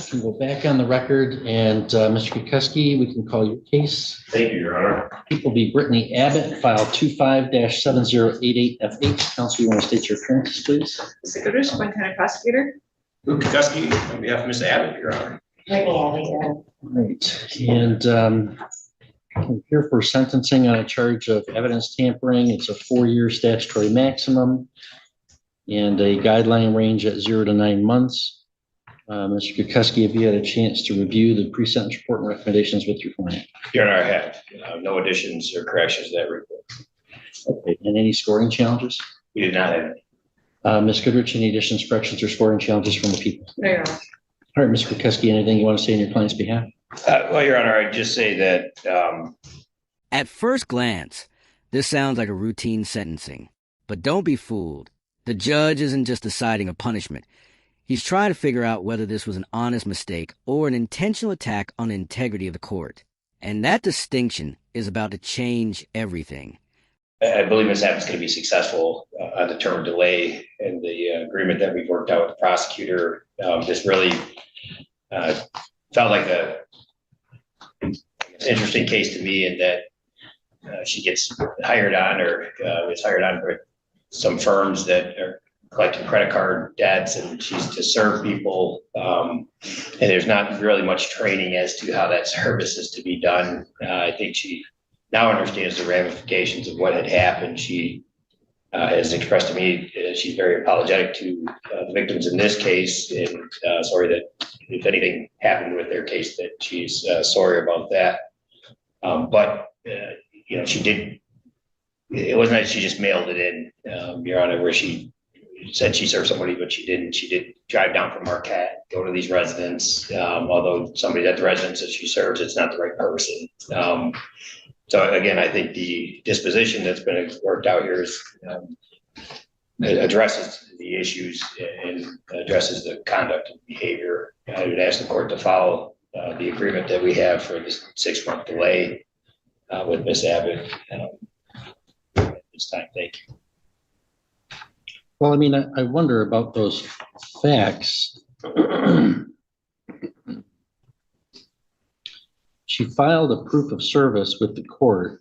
can go back on the record, and Mr. Kukuski, we can call your case. Thank you, Your Honor. People be Brittany Abbott, file 25-7088FH. Counsel, you want to state your appearances, please? Mr. Goodrich, one kind of prosecutor. Luke Kukuski, on behalf of Ms. Abbott, Your Honor. Right, and I'm here for sentencing on a charge of evidence tampering. It's a 4-year statutory maximum and a guideline range at 0 to 9 months. Mr. Kukuski, have you had a chance to review the pre-sentence report and recommendations with your client? Your Honor, I have no additions or corrections to that report. Okay, and any scoring challenges? We did not have Ms. Goodrich, any additions, corrections, or scoring challenges from the people? No, Your Honor. All right, Mr. Kukuski, anything you want to say on your client's behalf? well, Your Honor, I'd just say that At first glance, this sounds like a routine sentencing. But don't be fooled. The judge isn't just deciding a punishment. He's trying to figure out whether this was an honest mistake or an intentional attack on the integrity of the court. And that distinction is about to change everything. I believe Ms. Abbott's going to be successful on the term of delay and the agreement that we've worked out with the prosecutor. This really felt like an interesting case to me in that she gets hired on or is hired on for some firms that are collecting credit card debts, and she's to serve people. And there's not really much training as to how that service is to be done. I think she now understands the ramifications of what had happened. She has expressed to me she's very apologetic to the victims in this case, and sorry that if anything happened with their case, that she's sorry about that. But she did. It wasn't that she just mailed it in, Your Honor, where she said she served somebody, but she didn't. She did drive down from Marquette, go to these residents. Although somebody at the residence that she serves, it's not the right person. So again, I think the disposition that's been worked out here is addresses the issues and addresses the conduct and behavior. I would ask the court to follow the agreement that we have for this 6-month delay with Ms. Abbott at this time. Thank you. Well, I mean, I wonder about those facts. She filed a proof of service with the court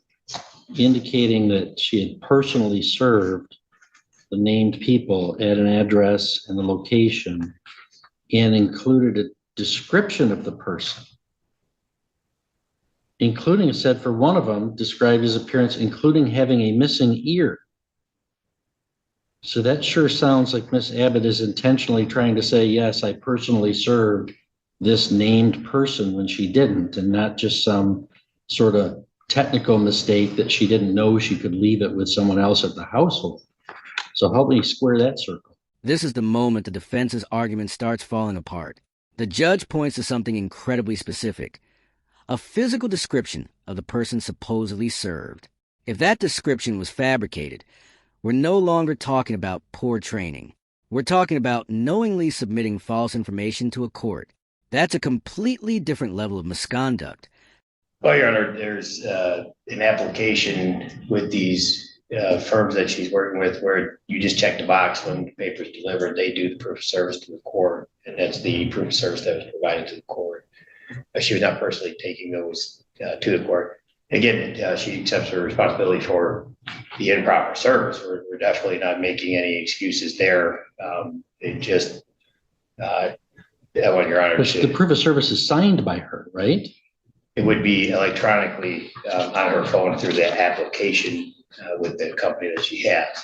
indicating that she had personally served the named people at an address and the location and included a description of the person, including, it said for one of them, described his appearance, including having a missing ear. So that sure sounds like Miss Abbott is intentionally trying to say, yes, I personally served this named person when she didn't, and not just some sort of technical mistake that she didn't know she could leave it with someone else at the household. So help me square that circle. This is the moment the defense's argument starts falling apart. The judge points to something incredibly specific, a physical description of the person supposedly served. If that description was fabricated, we're no longer talking about poor training. We're talking about knowingly submitting false information to a court. That's a completely different level of misconduct. Well, Your Honor, there's an application with these firms that she's working with where you just check the box when the paper's delivered. They do the proof of service to the court, and that's the proof of service that was provided to the court. She was not personally taking those to the court. Again, she accepts her responsibility for the improper service. We're definitely not making any excuses there. It just, Your Honor, the proof of service is signed by her, right? It would be electronically on her phone through the application with the company that she has.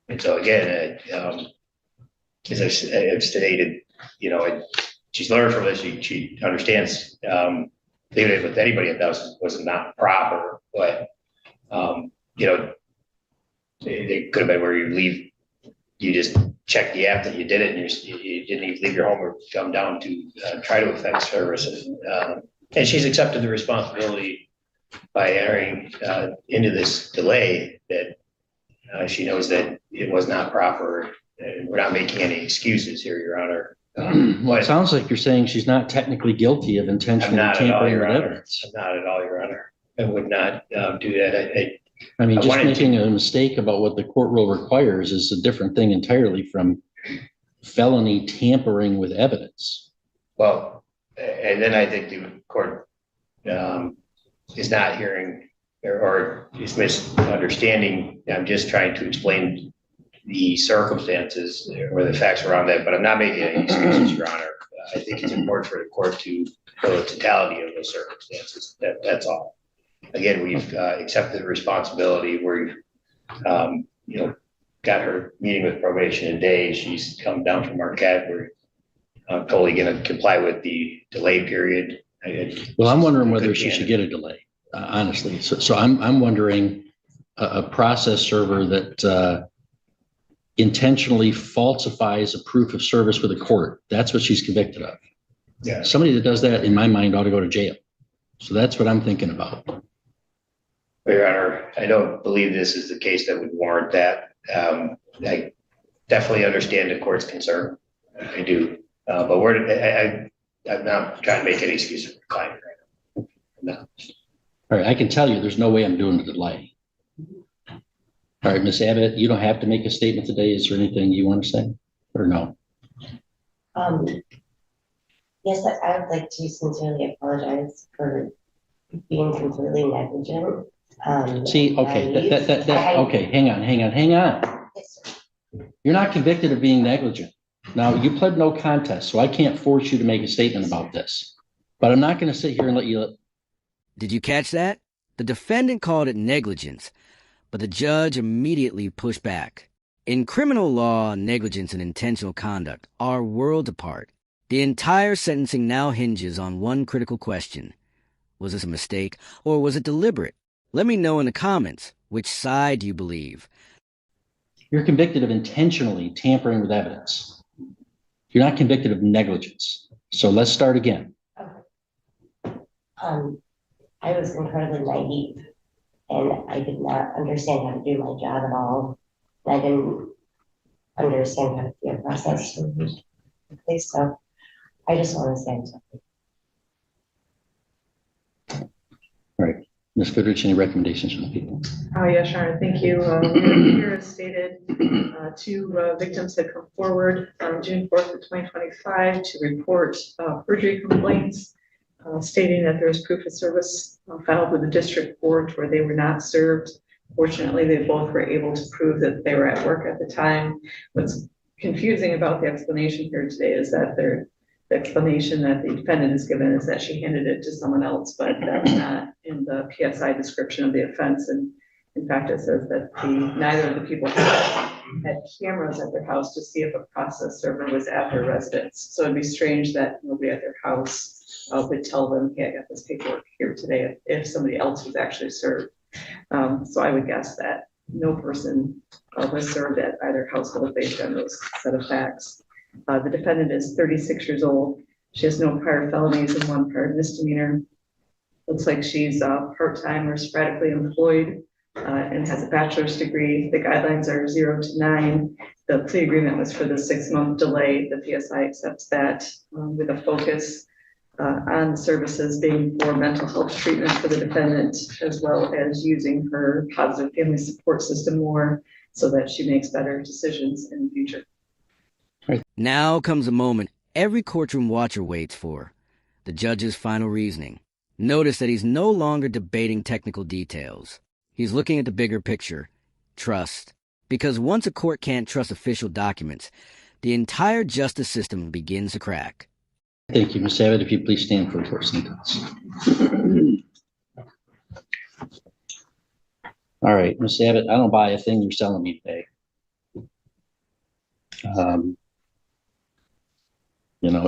And so again, as I've stated, she's learned from this. She understands leaving it with anybody that was not proper, but it could have been where you just check the app that you did it, and you didn't even leave your home or come down to try to affect services. And she's accepted the responsibility by entering into this delay that she knows that it was not proper, and we're not making any excuses here, Your Honor. Well, it sounds like you're saying she's not technically guilty of intentionally tampering with evidence. Not at all, Your Honor. I would not do that. I mean, just making a mistake about what the court rule requires is a different thing entirely from felony tampering with evidence. Well, and then I think the court is not hearing or is misunderstanding. I'm just trying to explain the circumstances or the facts around that, but I'm not making any excuses, Your Honor. I think it's important for the court to know the totality of those circumstances. That's all. Again, we've accepted the responsibility. We've, got her meeting with probation today. She's come down from Marquette. We're totally going to comply with the delay period. Well, I'm wondering whether she should get a delay, honestly. So I'm wondering a process server that intentionally falsifies a proof of service with a court. That's what she's convicted of. Yeah. Somebody that does that, in my mind, ought to go to jail. So that's what I'm thinking about. Your Honor, I don't believe this is the case that would warrant that. I definitely understand the court's concern. I do. But I'm not trying to make any excuse for the client right now. No. All right, I can tell you there's no way I'm doing the delay. All right, Ms. Abbott, you don't have to make a statement today. Is there anything you want to say or no? Yes, I would like to sincerely apologize for being completely negligent. See, okay, okay, hang on. Yes, sir. You're not convicted of being negligent. Now, you pled no contest, so I can't force you to make a statement about this. But I'm not going to sit here and let you... Did you catch that? The defendant called it negligence, but the judge immediately pushed back. In criminal law, negligence and intentional conduct are worlds apart. The entire sentencing now hinges on one critical question. Was this a mistake, or was it deliberate? Let me know in the comments, which side do you believe? You're convicted of intentionally tampering with evidence. You're not convicted of negligence. So let's start again. Okay. I was incredibly naive, and I did not understand how to do my job at all. I didn't understand how to be a process server. So I just want to say something. All right. Ms. Goodrich, any recommendations from the people? Yes, Sharon, thank you. Here as stated, two victims had come forward on June 4th of 2025 to report perjury complaints stating that there was proof of service filed with the district court where they were not served. Fortunately, they both were able to prove that they were at work at the time. What's confusing about the explanation here today is that the explanation that the defendant has given is that she handed it to someone else, but that's not in the PSI description of the offense. And in fact, it says that neither of the people had cameras at their house to see if a process server was at their residence. So it'd be strange that nobody at their house would tell them, hey, I got this paperwork here today if somebody else was actually served. So I would guess that no person was served at either household based on those set of facts. The defendant is 36 years old. She has no prior felonies and one prior misdemeanor. Looks like she's part-time or sporadically employed and has a bachelor's degree. The guidelines are 0 to 9. The plea agreement was for the 6-month delay. The PSI accepts that with a focus on the services being for mental health treatment for the defendant, as well as using her positive family support system more so that she makes better decisions in the future. Now comes a moment every courtroom watcher waits for, the judge's final reasoning. Notice that he's no longer debating technical details. He's looking at the bigger picture, trust. Because once a court can't trust official documents, the entire justice system begins to crack. Thank you, Ms. Abbott. If you please stand for the first sentence. All right, Ms. Abbott, I don't buy a thing you're selling me today.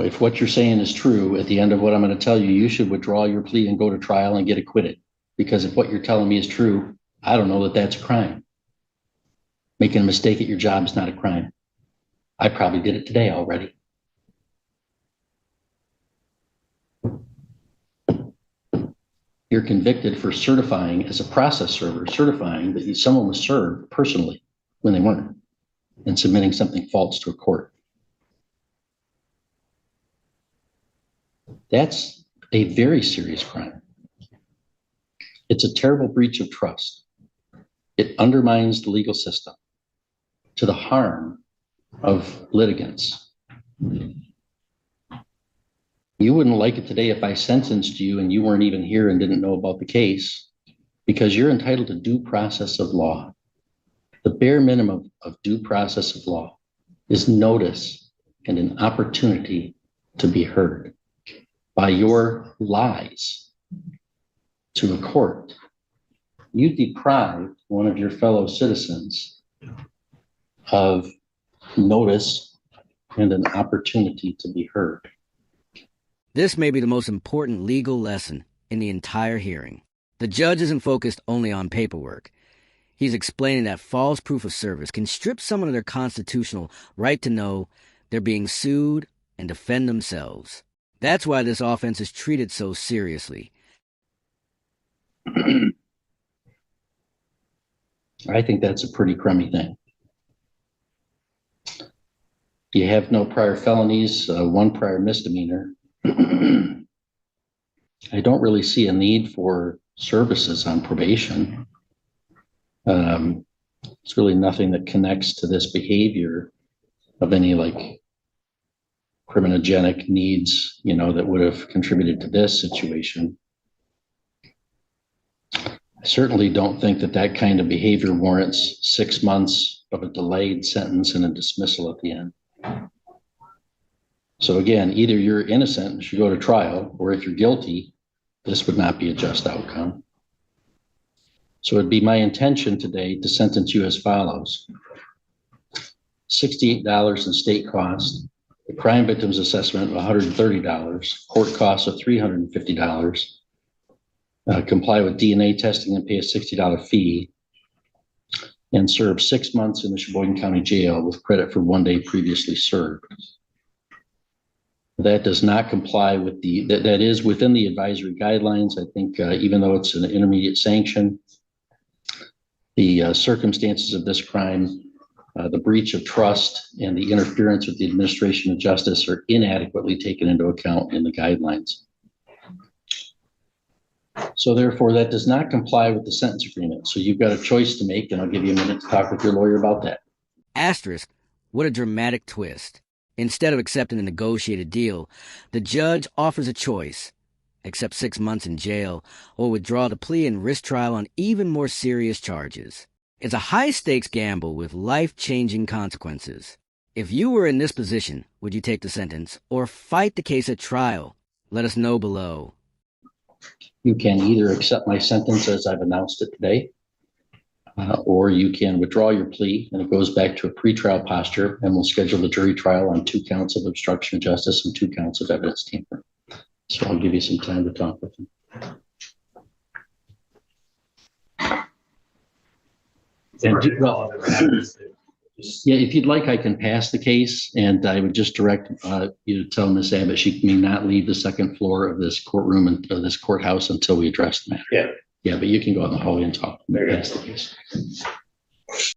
If what you're saying is true, at the end of what I'm going to tell you, you should withdraw your plea and go to trial and get acquitted. Because if what you're telling me is true, I don't know that that's a crime. Making a mistake at your job is not a crime. I probably did it today already. You're convicted for certifying as a process server, certifying that someone was served personally when they weren't, and submitting something false to a court. That's a very serious crime. It's a terrible breach of trust. It undermines the legal system to the harm of litigants. You wouldn't like it today if I sentenced you and you weren't even here and didn't know about the case, because you're entitled to due process of law. The bare minimum of due process of law is notice and an opportunity to be heard. By your lies to a court, you deprived one of your fellow citizens of notice and an opportunity to be heard. This may be the most important legal lesson in the entire hearing. The judge isn't focused only on paperwork. He's explaining that false proof of service can strip someone of their constitutional right to know they're being sued and defend themselves. That's why this offense is treated so seriously. I think that's a pretty crummy thing. You have no prior felonies, one prior misdemeanor. I don't really see a need for services on probation. It's really nothing that connects to this behavior of any like criminogenic needs, that would have contributed to this situation. I certainly don't think that kind of behavior warrants 6 months of a delayed sentence and a dismissal at the end. So again, either you're innocent and should go to trial, or if you're guilty, this would not be a just outcome. So it'd be my intention today to sentence you as follows. $68 in state cost, the crime victims assessment of $130, court costs of $350, comply with DNA testing and pay a $60 fee, and serve 6 months in the Sheboygan County Jail with credit for 1 day previously served. That does not comply with that is within the advisory guidelines. I think even though it's an intermediate sanction, the circumstances of this crime, the breach of trust and the interference with the administration of justice are inadequately taken into account in the guidelines. So therefore, that does not comply with the sentence agreement. So you've got a choice to make, and I'll give you a minute to talk with your lawyer about that. Asterisk, what a dramatic twist. Instead of accepting a negotiated deal, the judge offers a choice: accept 6 months in jail or withdraw the plea and risk trial on even more serious charges. It's a high-stakes gamble with life-changing consequences. If you were in this position, would you take the sentence or fight the case at trial? Let us know below. You can either accept my sentence as I've announced it today, or you can withdraw your plea and it goes back to a pretrial posture, and we'll schedule the jury trial on 2 counts of obstruction of justice and 2 counts of evidence tampering. So I'll give you some time to talk with him. Yeah, if you'd like, I can pass the case, and I would just direct you to tell Ms. Abbott she may not leave the second floor of this courtroom and of this courthouse until we address the matter. Yeah. Yeah, but you can go out in the hallway and talk. There you go. Pass the case.